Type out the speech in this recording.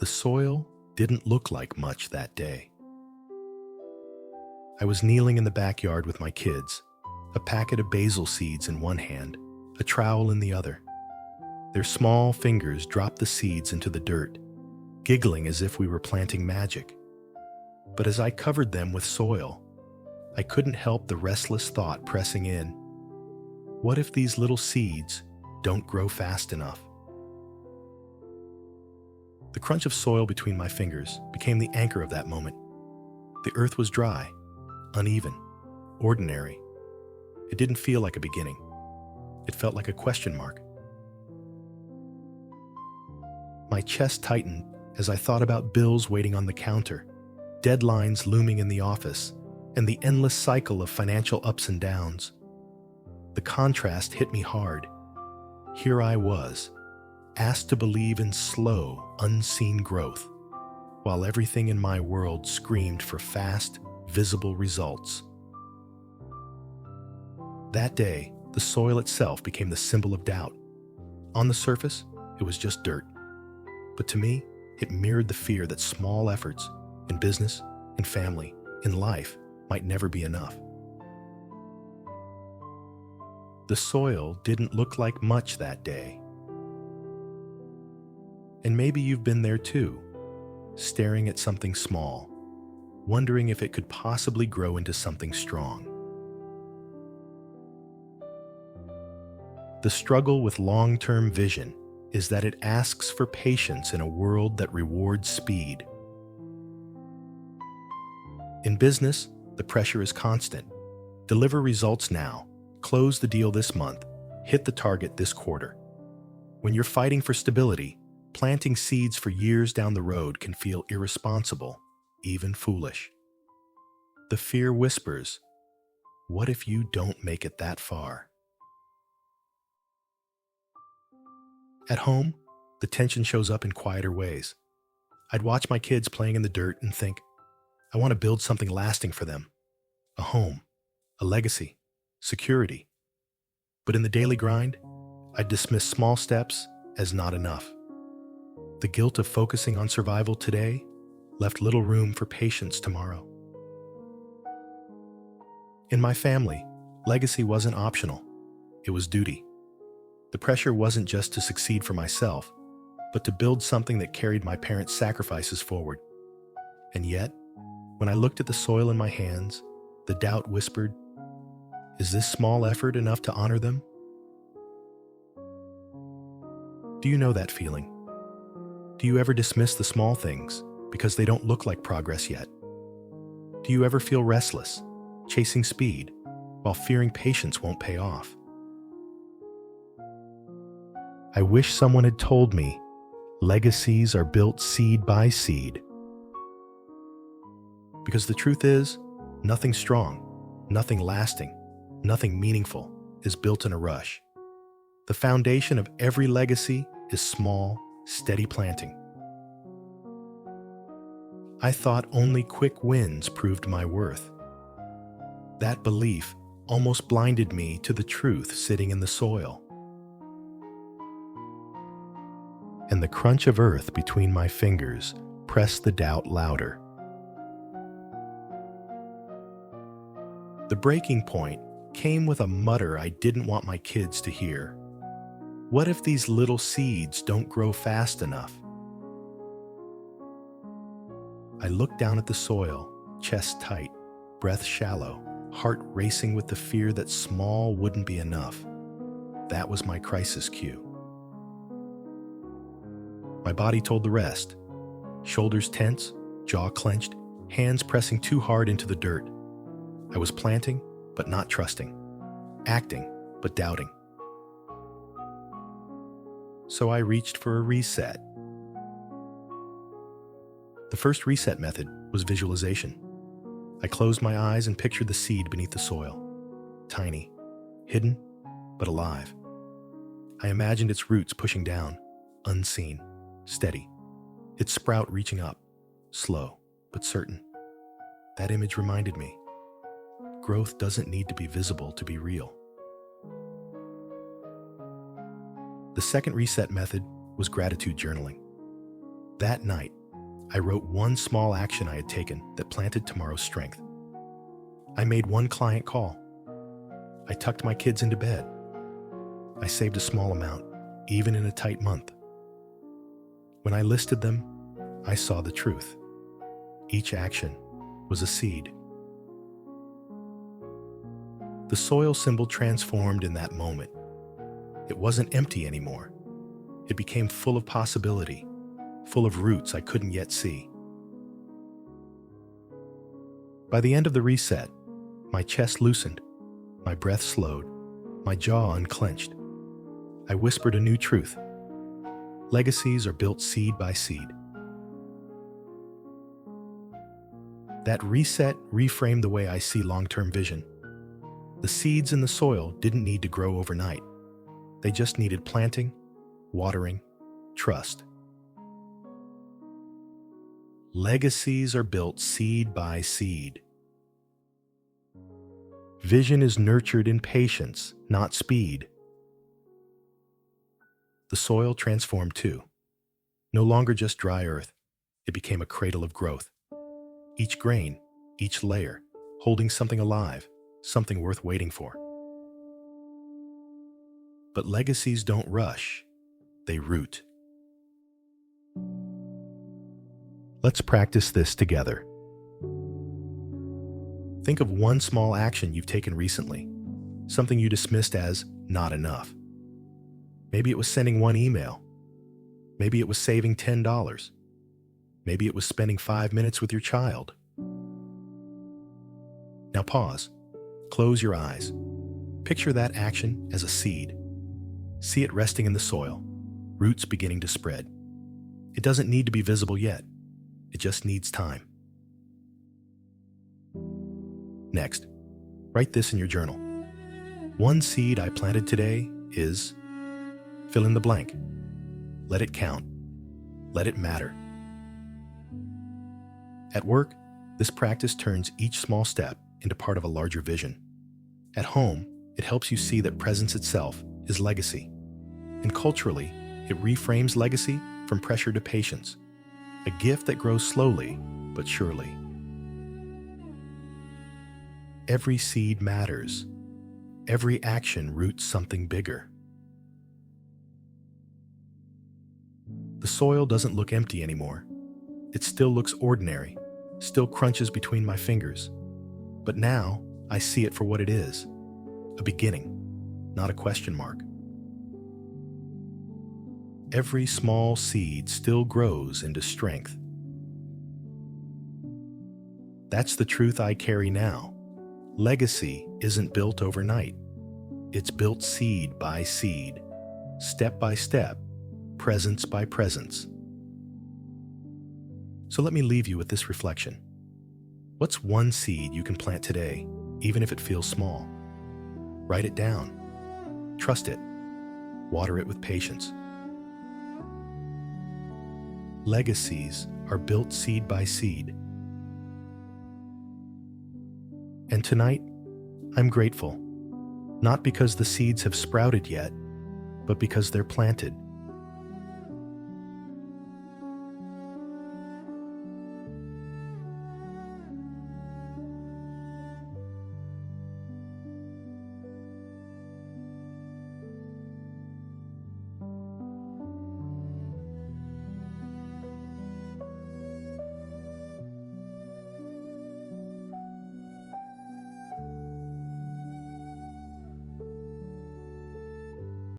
The soil didn't look like much that day. I was kneeling in the backyard with my kids, a packet of basil seeds in one hand, a trowel in the other. Their small fingers dropped the seeds into the dirt, giggling as if we were planting magic. But as I covered them with soil, I couldn't help the restless thought pressing in. What if these little seeds don't grow fast enough? The crunch of soil between my fingers became the anchor of that moment. The earth was dry, uneven, ordinary. It didn't feel like a beginning. It felt like a question mark. My chest tightened as I thought about bills waiting on the counter, deadlines looming in the office, and the endless cycle of financial ups and downs. The contrast hit me hard. Here I was, asked to believe in slow, unseen growth, while everything in my world screamed for fast, visible results. That day, the soil itself became the symbol of doubt. On the surface, it was just dirt. But to me, it mirrored the fear that small efforts in business, in family, in life might never be enough. The soil didn't look like much that day. And maybe you've been there too, staring at something small, wondering if it could possibly grow into something strong. The struggle with long-term vision is that it asks for patience in a world that rewards speed. In business, the pressure is constant. Deliver results now, close the deal this month, hit the target this quarter. When you're fighting for stability, planting seeds for years down the road can feel irresponsible, even foolish. The fear whispers, what if you don't make it that far? At home, the tension shows up in quieter ways. I'd watch my kids playing in the dirt and think, I want to build something lasting for them. A home, a legacy, security. But in the daily grind, I'd dismiss small steps as not enough. The guilt of focusing on survival today left little room for patience tomorrow. In my family, legacy wasn't optional. It was duty. The pressure wasn't just to succeed for myself, but to build something that carried my parents' sacrifices forward. And yet, when I looked at the soil in my hands, the doubt whispered, is this small effort enough to honor them? Do you know that feeling? Do you ever dismiss the small things because they don't look like progress yet? Do you ever feel restless, chasing speed, while fearing patience won't pay off? I wish someone had told me legacies are built seed by seed. Because the truth is, nothing strong, nothing lasting, nothing meaningful is built in a rush. The foundation of every legacy is small, steady planting. I thought only quick wins proved my worth. That belief almost blinded me to the truth sitting in the soil. And the crunch of earth between my fingers pressed the doubt louder. The breaking point came with a mutter I didn't want my kids to hear. What if these little seeds don't grow fast enough? I looked down at the soil, chest tight, breath shallow, heart racing with the fear that small wouldn't be enough. That was my crisis cue. My body told the rest. Shoulders tense, jaw clenched, hands pressing too hard into the dirt. I was planting, but not trusting. Acting, but doubting. So I reached for a reset. The first reset method was visualization. I closed my eyes and pictured the seed beneath the soil. Tiny, hidden, but alive. I imagined its roots pushing down, unseen, steady. Its sprout reaching up, slow, but certain. That image reminded me, growth doesn't need to be visible to be real. The second reset method was gratitude journaling. That night, I wrote one small action I had taken that planted tomorrow's strength. I made one client call. I tucked my kids into bed. I saved a small amount, even in a tight month. When I listed them, I saw the truth. Each action was a seed. The soil symbol transformed in that moment. It wasn't empty anymore. It became full of possibility, full of roots I couldn't yet see. By the end of the reset, my chest loosened, my breath slowed, my jaw unclenched. I whispered a new truth. Legacies are built seed by seed. That reset reframed the way I see long-term vision. The seeds in the soil didn't need to grow overnight. They just needed planting, watering, trust. Legacies are built seed by seed. Vision is nurtured in patience, not speed. The soil transformed too. No longer just dry earth, it became a cradle of growth. Each grain, each layer, holding something alive, something worth waiting for. But legacies don't rush, they root. Let's practice this together. Think of one small action you've taken recently, something you dismissed as not enough. Maybe it was sending one email. Maybe it was saving $10. Maybe it was spending 5 minutes with your child. Now pause. Close your eyes. Picture that action as a seed. See it resting in the soil, roots beginning to spread. It doesn't need to be visible yet. It just needs time. Next, write this in your journal. One seed I planted today is... fill in the blank. Let it count. Let it matter. At work, this practice turns each small step into part of a larger vision. At home, it helps you see that presence itself is legacy. And culturally, it reframes legacy from pressure to patience, a gift that grows slowly but surely. Every seed matters. Every action roots something bigger. The soil doesn't look empty anymore. It still looks ordinary, still crunches between my fingers. But now, I see it for what it is, a beginning, not a question mark. Every small seed still grows into strength. That's the truth I carry now. Legacy isn't built overnight. It's built seed by seed, step by step, presence by presence. So let me leave you with this reflection. What's one seed you can plant today, even if it feels small? Write it down. Trust it. Water it with patience. Legacies are built seed by seed. And tonight, I'm grateful, not because the seeds have sprouted yet, but because they're planted.